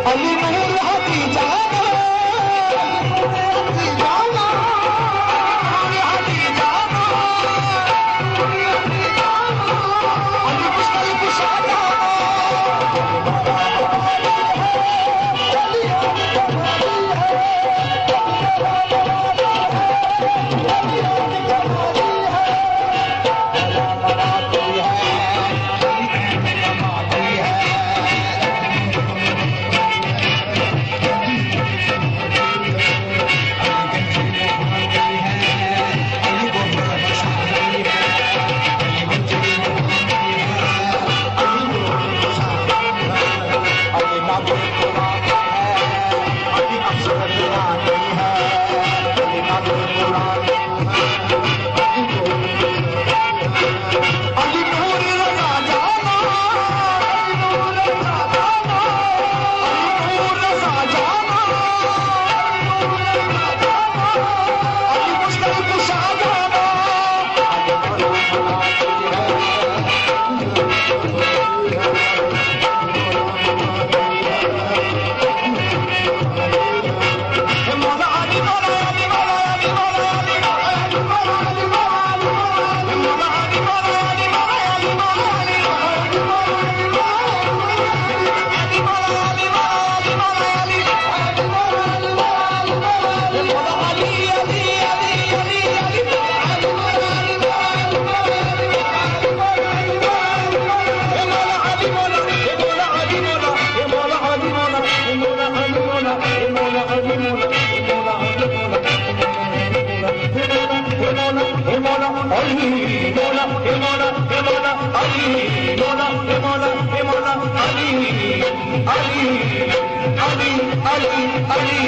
अली नूर हदी जाना, हदी जाना, हदी जाना, अली मुश्किल कुशा जाना, अली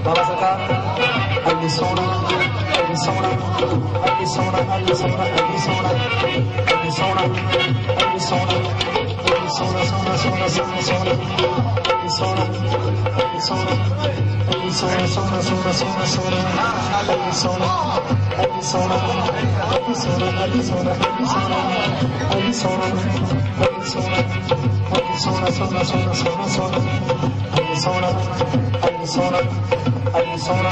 बाबा सरकार अली सोना अली सोना अली सोना अली सोना अली सोना अली सोना अली सोना अली सोना सोना सोना सोना सोना अली सोना अली सोना अली सोना सोना सोना सोना सोना अली सोना अली सोना अली सोना अली सोना अली सोना अली सोना अली सोना सोना सोना सोना सोना अली सोना अली सोना अली सोना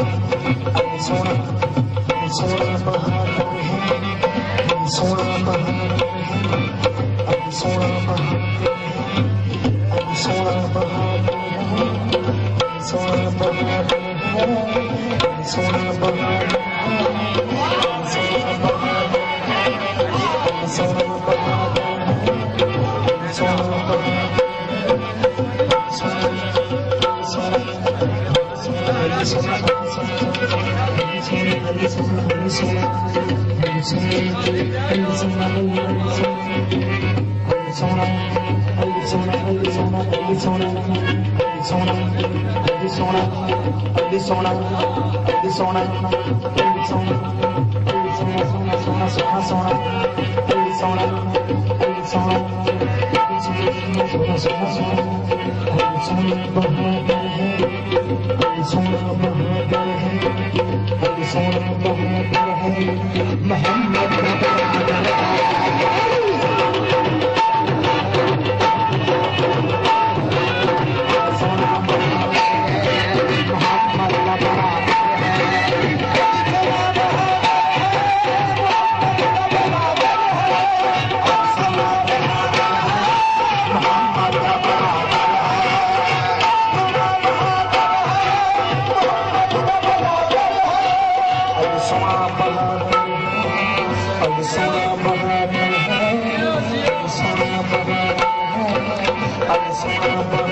अली सोना अली सोना बहार है अली सोना बहार है अली सोना बहार है अली सोना बहार है अली सोना बहार है अली सोना बहार है अली सोना बहार है अली सोना बहार है अली सोना बहार I'm